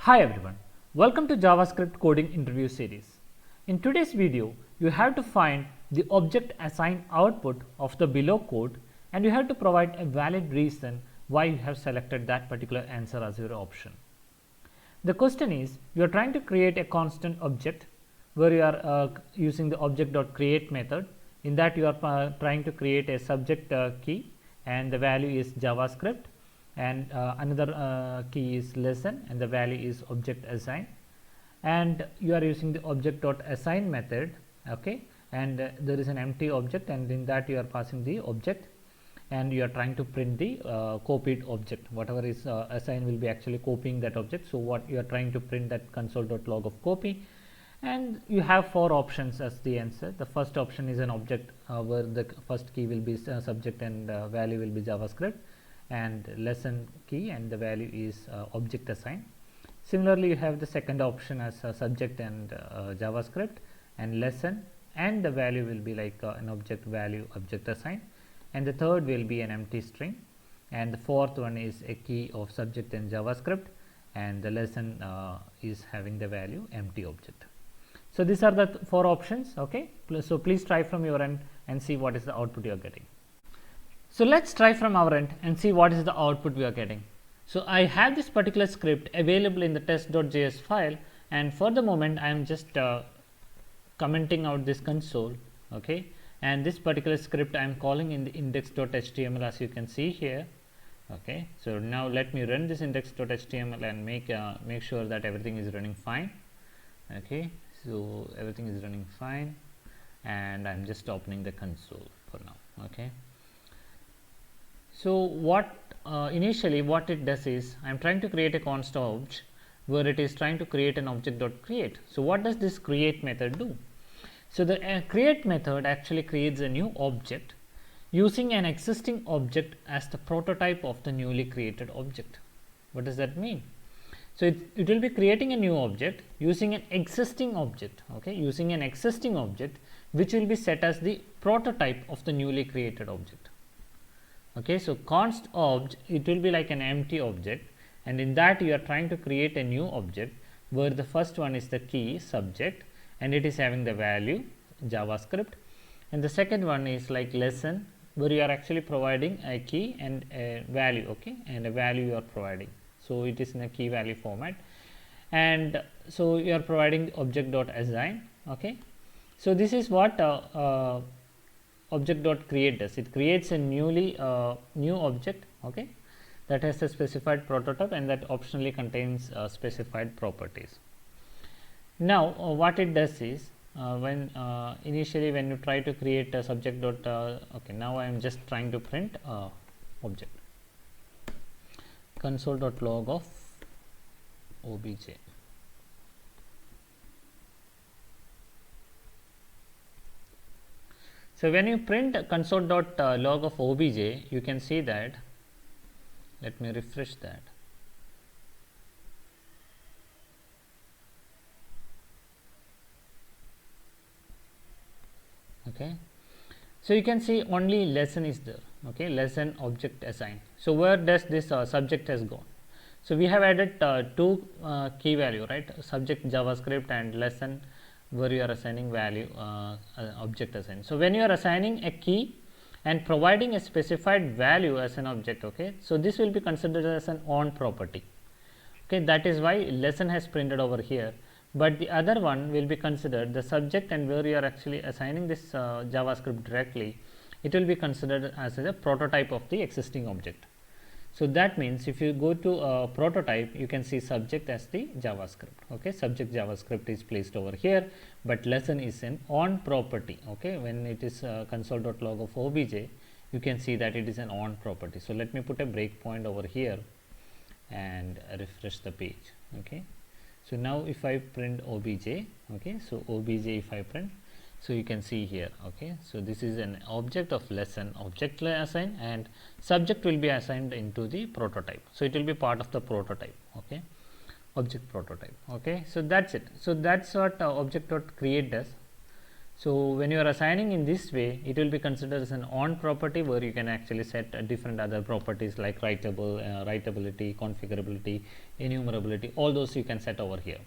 Hi everyone, welcome to JavaScript coding interview series. In today's video, you have to find the object assign output of the below code and you have to provide a valid reason why you have selected that particular answer as your option. The question is, you are trying to create a constant object where you are using the object.create method. In that you are trying to create a subject key and the value is JavaScript, and another key is lesson and the value is object assign, and you are using the object.assign method, okay, and there is an empty object and in that you are passing the object and you are trying to print the copied object. Whatever is assigned will be actually copying that object. So what you are trying to print that console.log of copy, and you have four options as the answer. The first option is an object where the first key will be subject and value will be JavaScript, and lesson key and the value is object assign. Similarly, you have the second option as subject and JavaScript and lesson, and the value will be like an object value object assign, and the third will be an empty string, and the fourth one is a key of subject and JavaScript, and the lesson is having the value empty object. So these are the four options, okay. So please try from your end and see what is the output you are getting. So let's try from our end and see what is the output we are getting. So I have this particular script available in the test.js file, and for the moment I am just commenting out this console, okay, and this particular script I am calling in the index.html as you can see here, okay. So now let me run this index.html and make sure that everything is running fine, okay. So everything is running fine and I am just opening the console for now, okay. So what initially what it does is I am trying to create a const object where it is trying to create an object.create. So what does this create method do? So the create method actually creates a new object using an existing object as the prototype of the newly created object. What does that mean? So it will be creating a new object using an existing object, okay, using an existing object which will be set as the prototype of the newly created object. Okay, so const obj, it will be like an empty object, and in that you are trying to create a new object where the first one is the key subject and it is having the value JavaScript, and the second one is like lesson where you are actually providing a key and a value, okay, and a value you are providing. So it is in a key value format, and so you are providing object.assign, okay. So this is what object.create does. It creates a new object, okay, that has a specified prototype and that optionally contains specified properties. Now what it does is when initially when you try to create a subject okay, now I am just trying to print object console.log of obj. So when you print console.log of obj, you can see that, let me refresh that. Okay, so you can see only lesson is there, okay, lesson object assign. So where does this subject has gone? So we have added two key value, right, subject JavaScript and lesson where you are assigning value object assign. So when you are assigning a key and providing a specified value as an object, okay, so this will be considered as an on property, okay, that is why lesson has printed over here, but the other one will be considered the subject, and where you are actually assigning this JavaScript directly, it will be considered as a prototype of the existing object. So that means if you go to prototype, you can see subject as the JavaScript, okay, subject JavaScript is placed over here, but lesson is an on property, okay. When it is console.log of obj, you can see that it is an on property. So let me put a breakpoint over here and refresh the page, okay. So now if I print obj, okay, so obj if I print, so you can see here, okay, so this is an object of lesson object assign, and subject will be assigned into the prototype. So it will be part of the prototype, okay, object prototype, okay. So that's it. So that's what object.create does. So when you are assigning in this way, it will be considered as an on property, where you can actually set different other properties like writability, configurability, enumerability, all those you can set over here.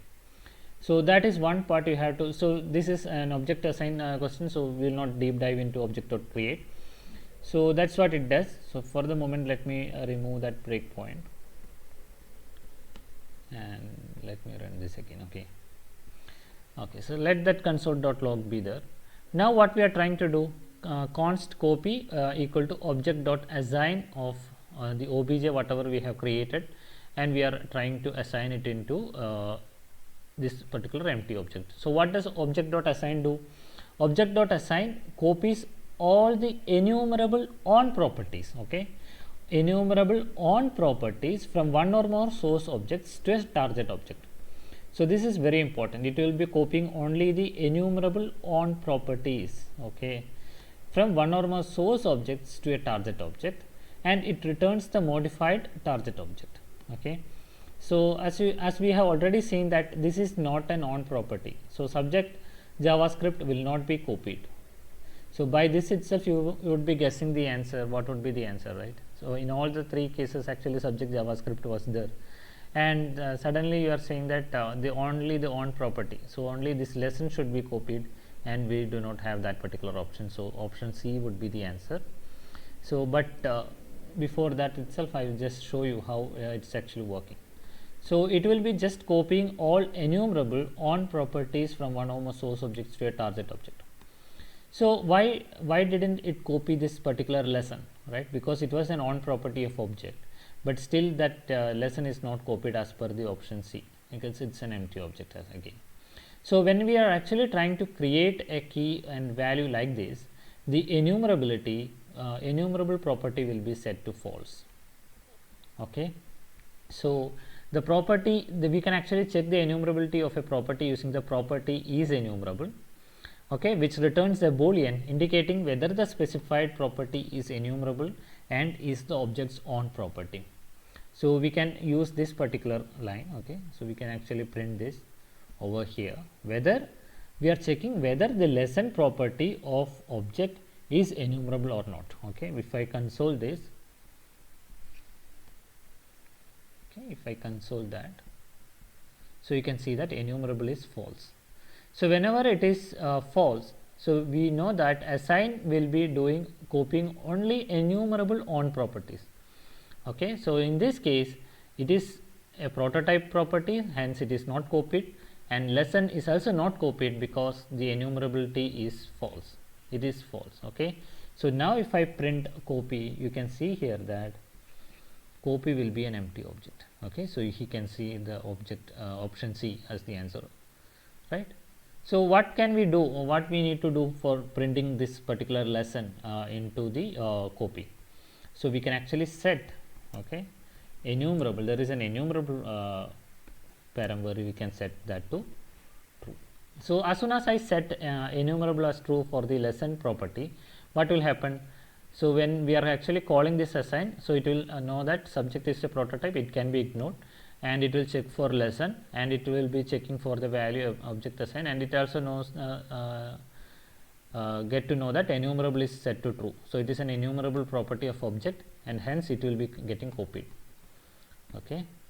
So that is one part you have to. So this is an object assign question, so we will not deep dive into object.create. So that's what it does. So for the moment, let me remove that breakpoint and let me run this again. Okay, so let that console.log be there. Now what we are trying to do, const copy equal to object.assign of the obj whatever we have created, and we are trying to assign it into this particular empty object. So what does object.assign do? Object.assign copies all the enumerable on properties, enumerable on properties from one or more source objects to a target object. So this is very important. It will be copying only the enumerable on properties, from one or more source objects to a target object, and it returns the modified target object. So as we have already seen that this is not an on property, so subject JavaScript will not be copied. So by this itself you would be guessing the answer, what would be the answer, right? So in all the three cases actually subject JavaScript was there, and suddenly you are saying that only the on property, so only this lesson should be copied, and we do not have that particular option. So option C would be the answer. So but before that itself I will just show you how it's actually working. So it will be just copying all enumerable on properties from one or more source objects to a target object. So why didn't it copy this particular lesson, right? Because it was an on property of object, but still that lesson is not copied as per the option C, because it's an empty object again. So when we are actually trying to create a key and value like this, the enumerable property will be set to false. So the property, we can actually check the enumerability of a property using the property is enumerable, which returns a boolean indicating whether the specified property is enumerable and is the object's own property. So we can use this particular line. So we can actually print this over here, whether we are checking whether the lesson property of object is enumerable or not. If I console this, if I console that, so you can see that enumerable is false. So whenever it is false, so we know that assign will be copying only enumerable on properties. So in this case it is a prototype property, hence it is not copied, and lesson is also not copied because the enumerability is false. It is false. So now if I print copy, you can see here that copy will be an empty object. So he can see the object option C as the answer, right? So what can we do, or what we need to do for printing this particular lesson into the copy? So we can actually set enumerable. There is an enumerable param where we can set that to true. So as soon as I set enumerable as true for the lesson property, what will happen? So when we are actually calling this assign, so it will know that subject is a prototype, it can be ignored, and it will check for lesson, and it will be checking for the value of object assign, and it also knows get to know that enumerable is set to true. So it is an enumerable property of object, and hence it will be getting copied.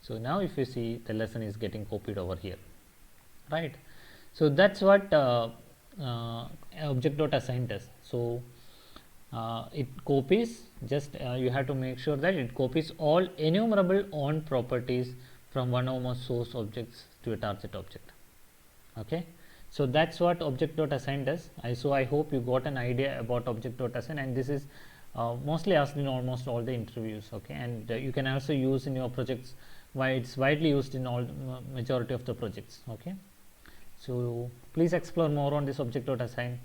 So now if you see, the lesson is getting copied over here, right? So that's what object.assign does. So it copies, just you have to make sure that it copies all enumerable on properties from one or more source objects to a target object. So that's what object.assign does. So I hope you got an idea about object.assign, and this is mostly asked in almost all the interviews. And you can also use in your projects, why it's widely used in all majority of the projects. So please explore more on this object.assign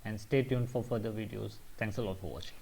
and stay tuned for further videos. Thanks a lot for watching.